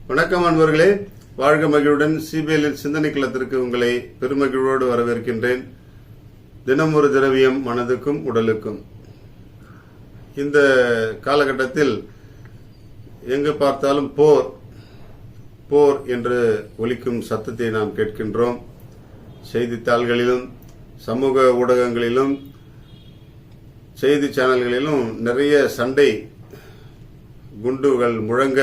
வணக்கம் அன்பர்களே, வாழ்க மகிழ்வுடன் சிபிஎல்லின் சிந்தனை களத்திற்கு உங்களை பெருமகிழ்வோடு வரவேற்கின்றேன். தினம் ஒரு திரவியம் மனதுக்கும் உடலுக்கும். இந்த காலகட்டத்தில் எங்கு பார்த்தாலும் போர் போர் என்று ஒலிக்கும் சத்தத்தை நாம் கேட்கின்றோம். செய்தித்தாள்களிலும் சமூக ஊடகங்களிலும் செய்தி சேனல்களிலும் நிறைய சண்டை குண்டுகள் முழங்க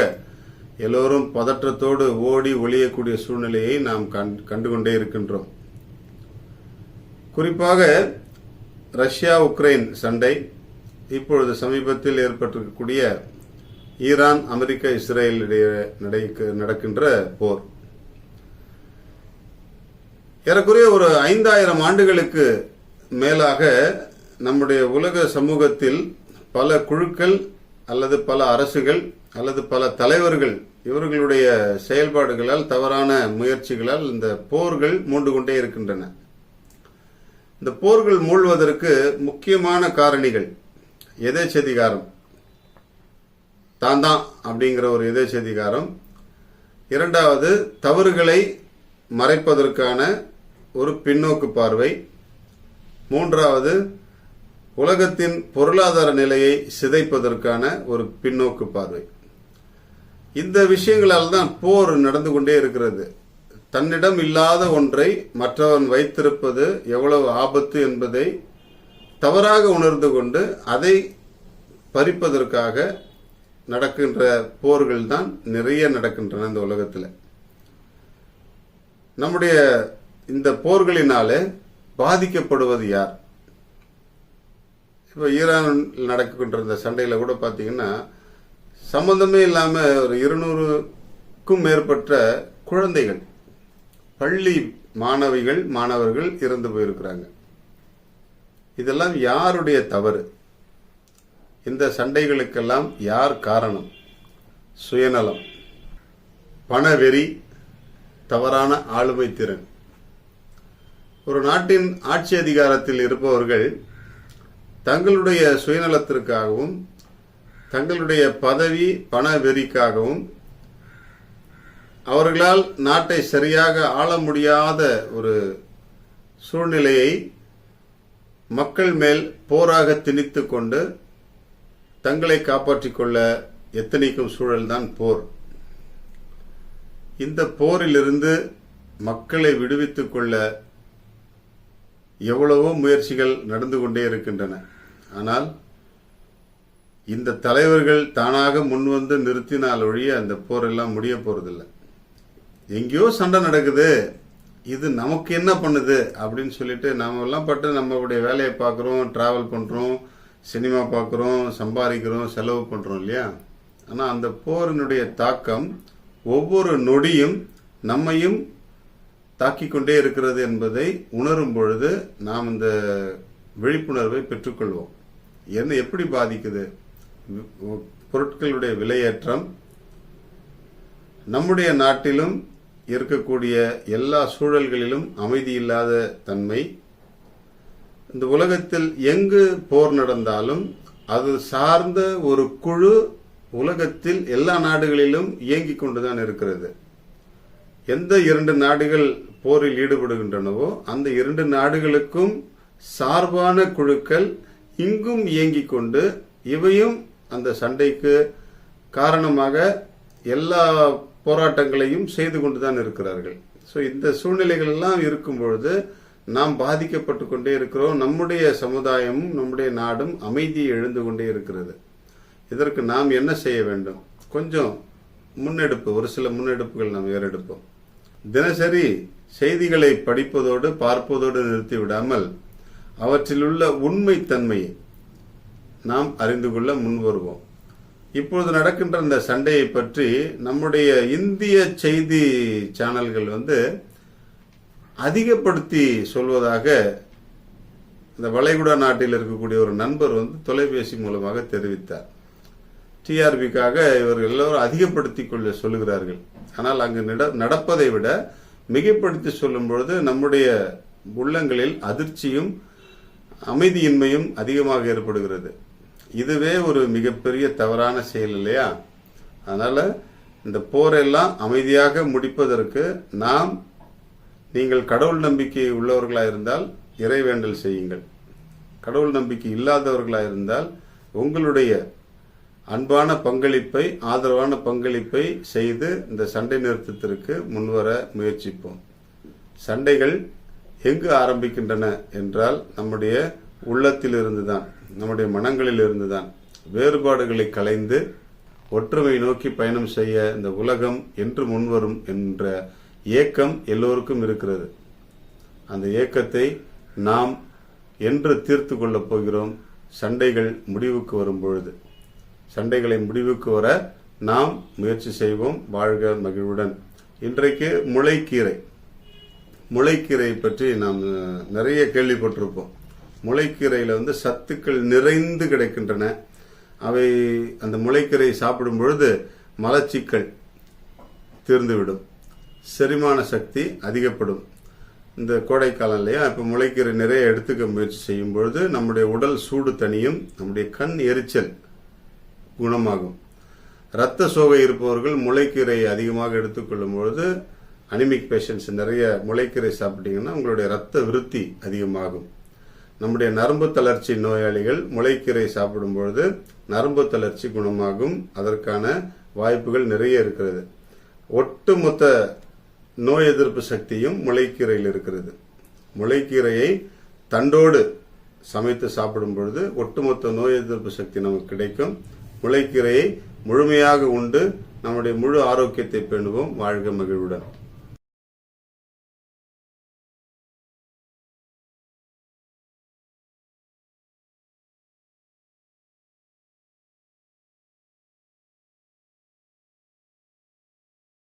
எல்லோரும் பதற்றத்தோடு ஓடி ஒளியக்கூடிய சூழ்நிலையை நாம் கண்டுகொண்டே இருக்கின்றோம். குறிப்பாக ரஷ்யா உக்ரைன் சண்டை, இப்பொழுது சமீபத்தில் ஏற்பட்டிருக்கக்கூடிய ஈரான் அமெரிக்கா இஸ்ரேல் இடையே நடக்கின்ற போர், ஏறக்குறைய ஒரு 5000 ஆண்டுகளுக்கு மேலாக நம்முடைய உலக சமூகத்தில் பல குழுக்கள் அல்லது பல அரசுகள் அல்லது பல தலைவர்கள் இவர்களுடைய செயல்பாடுகளால், தவறான முயற்சிகளால் இந்த போர்கள் மூண்டு கொண்டே இருக்கின்றன. இந்த போர்கள் மூழ்வதற்கு முக்கியமான காரணிகள் எதேச்சதிகாரம், தான் அப்படிங்கிற ஒரு எதேச்சதிகாரம். இரண்டாவது, தவறுகளை மறைப்பதற்கான ஒரு பின்னோக்கு பார்வை. மூன்றாவது, உலகத்தின் பொருளாதார நிலையை சிதைப்பதற்கான ஒரு பின்னோக்கு பார்வை. இந்த விஷயங்களால் தான் போர் நடந்து கொண்டே இருக்கிறது. தன்னிடம் இல்லாத ஒன்றை மற்றவன் வைத்திருப்பது எவ்வளவு ஆபத்து என்பதை தவறாக உணர்ந்து கொண்டு அதை பறிப்பதற்காக நடக்கின்ற போர்கள் தான் நிறைய நடக்கின்றன இந்த உலகத்தில். நம்முடைய இந்த போர்களினாலே பாதிக்கப்படுவது யார்? இப்போ ஈரான் நடக்கின்ற இந்த சண்டையில் கூட பார்த்தீங்கன்னா சம்பந்தமே இல்லாமல் ஒரு 200க்கும் மேற்பட்ட குழந்தைகள், பள்ளி மாணவர்கள் இறந்து போயிருக்கிறாங்க. இதெல்லாம் யாருடைய தவறு? இந்த சண்டைகளுக்கெல்லாம் யார் காரணம்? சுயநலம், பணவெறி, தவறான ஆளுமை திறன். ஒரு நாட்டின் ஆட்சி அதிகாரத்தில் இருப்பவர்கள் தங்களுடைய சுயநலத்திற்காகவும் தங்களுடைய பதவி பண வெறிக்காகவும் அவர்களால் நாட்டை சரியாக ஆள முடியாத ஒரு சூழ்நிலையை மக்கள் மேல் போராக திணித்து கொண்டு தங்களை காப்பாற்றிக் கொள்ள எத்தனைக்கும் சூழல்தான் போர். இந்த போரிலிருந்து மக்களை விடுவித்துக் கொள்ள எவ்வளவோ முயற்சிகள் நடந்து கொண்டே இருக்கின்றன. ஆனால் இந்த தலைவர்கள் தானாக முன்வந்து நிறுத்தினால் ஒழிய அந்த போர் எல்லாம் முடிய போறதில்லை. எங்கேயோ சண்டை நடக்குது, இது நமக்கு என்ன பண்ணுது அப்படின்னு சொல்லிட்டு நாம எல்லாம் பட்டு நம்மளுடைய வேலையை பார்க்குறோம், டிராவல் பண்றோம், சினிமா பார்க்குறோம், சம்பாதிக்கிறோம், செலவு பண்றோம் இல்லையா? ஆனால் அந்த போரினுடைய தாக்கம் ஒவ்வொரு நொடியும் நம்மையும் தாக்கிக் கொண்டே இருக்கிறது என்பதை உணரும் பொழுது நாம் இந்த விழிப்புணர்வை பெற்றுக்கொள்வோம். என்ன எப்படி பாதிக்குது? பொருட்களுடைய விலையேற்றம், நம்முடைய நாட்டிலும் இருக்கக்கூடிய எல்லா சூழல்களிலும் அமைதி இல்லாத தன்மை. இந்த உலகத்தில் எங்கு போர் நடந்தாலும் அது சார்ந்த ஒரு குழு உலகத்தில் எல்லா நாடுகளிலும் இயங்கிக் கொண்டுதான் இருக்கிறது. எந்த 2 நாடுகள் போரில் ஈடுபடுகின்றனவோ அந்த 2 நாடுகளுக்கும் சார்பான குழுக்கள் இங்கும் இயங்கிக் கொண்டு இவையும் அந்த சண்டைக்கு காரணமாக எல்லா போராட்டங்களையும் செய்து கொண்டுதான் இருக்கிறார்கள். ஸோ இந்த சூழ்நிலைகள் எல்லாம் இருக்கும் பொழுது நாம் பாதிக்கப்பட்டு கொண்டே இருக்கிறோம். நம்முடைய சமுதாயமும் நம்முடைய நாடும் அமைதியை எழுந்து கொண்டே இருக்கிறது. இதற்கு நாம் என்ன செய்ய வேண்டும்? கொஞ்சம் முன்னெடுப்பு, ஒரு சில முன்னெடுப்புகள் நாம் ஏறெடுப்போம். தினசரி செய்திகளை படிப்பதோடு பார்ப்பதோடு நிறுத்திவிடாமல் அவற்றில் உள்ள உண்மை தன்மையை நாம் அறிந்து கொள்ள முன்வருவோம். இப்பொழுது நடக்கின்ற இந்த சண்டையை பற்றி நம்முடைய இந்திய செய்தி சேனல்கள் அதிகப்படுத்தி சொல்வதாக இந்த வளைகுடா நாட்டில் இருக்கக்கூடிய ஒரு நண்பர் தொலைபேசி மூலமாக தெரிவித்தார். டிஆர்பிக்காக இவர்கள் எல்லோரும் அதிகப்படுத்தி கொள்ள சொல்லுகிறார்கள். ஆனால் அங்கு நடப்பதை விட மிகைப்படுத்தி சொல்லும் பொழுது நம்முடைய உள்ளங்களில் அதிர்ச்சியும் அமைதியின்மையும் அதிகமாக ஏற்படுகிறது. இதுவே ஒரு மிகப்பெரிய தவறான செயல் இல்லையா? அதனால இந்த போரெல்லாம் அமைதியாக முடிப்பதற்கு நீங்கள் கடவுள் நம்பிக்கை உள்ளவர்களாக இருந்தால் இறைவேண்டல் செய்யுங்கள். கடவுள் நம்பிக்கை இல்லாதவர்களாக இருந்தால் உங்களுடைய அன்பான பங்களிப்பை, ஆதரவான பங்களிப்பை செய்து இந்த சண்டை நிறுத்தத்திற்கு முன்வர முயற்சிப்போம். சண்டைகள் எங்கு ஆரம்பிக்கின்றன என்றால் நம்முடைய உள்ளத்தில் இருந்துதான், நம்முடைய மனங்களில் இருந்துதான். வேறுபாடுகளை களைந்து ஒற்றுமை நோக்கி பயணம் செய்ய இந்த உலகம் என்று முன்வரும் என்ற ஏக்கம் எல்லோருக்கும் இருக்கிறது. அந்த ஏக்கத்தை நாம் என்று தீர்த்து கொள்ளப் போகிறோம் சண்டைகள் முடிவுக்கு வரும் பொழுது. சண்டைகளை முடிவுக்கு வர நாம் முயற்சி செய்வோம். வாழ்க மகிழ்வுடன். இன்றைக்கு முளைக்கீரை பற்றி நாம் நிறைய கேள்விப்பட்டிருப்போம். முளைக்கீரையில் சத்துக்கள் நிறைந்து கிடைக்கின்றன. அவை அந்த முளைக்கீரை சாப்பிடும் பொழுது மலச்சிக்கல் தீர்ந்துவிடும், செரிமான சக்தி அதிகப்படும். இந்த கோடைக்காலம் இல்லையா, இப்போ முளைக்கீரை நிறைய எடுத்துக்க முயற்சி செய்யும் பொழுது நம்முடைய உடல் சூடு தணியும், நம்முடைய கண் எரிச்சல் குணமாகும். இரத்த சோகை இருப்பவர்கள் முளைக்கீரை அதிகமாக எடுத்துக்கொள்ளும் பொழுது, அனிமிக் பேஷண்ட்ஸ் நிறைய முளைக்கீரை சாப்பிட்டீங்கன்னா உங்களுடைய இரத்த விருத்தி அதிகமாகும். நம்முடைய நரம்பு தளர்ச்சி நோயாளிகள் முளைக்கீரை சாப்பிடும் பொழுது நரம்பு தளர்ச்சி குணமாகும். அதற்கான வாய்ப்புகள் நிறைய இருக்கிறது. ஒட்டுமொத்த நோய் எதிர்ப்பு சக்தியும் முளைக்கீரையில் இருக்கிறது. முளைக்கீரையை தண்டோடு சமைத்து சாப்பிடும் பொழுது ஒட்டுமொத்த நோய் எதிர்ப்பு சக்தி நமக்கு கிடைக்கும். முளைக்கீரையை முழுமையாக உண்டு நம்முடைய முழு ஆரோக்கியத்தை பேணுவோம். வாழ்க மகிழ்வுடன்.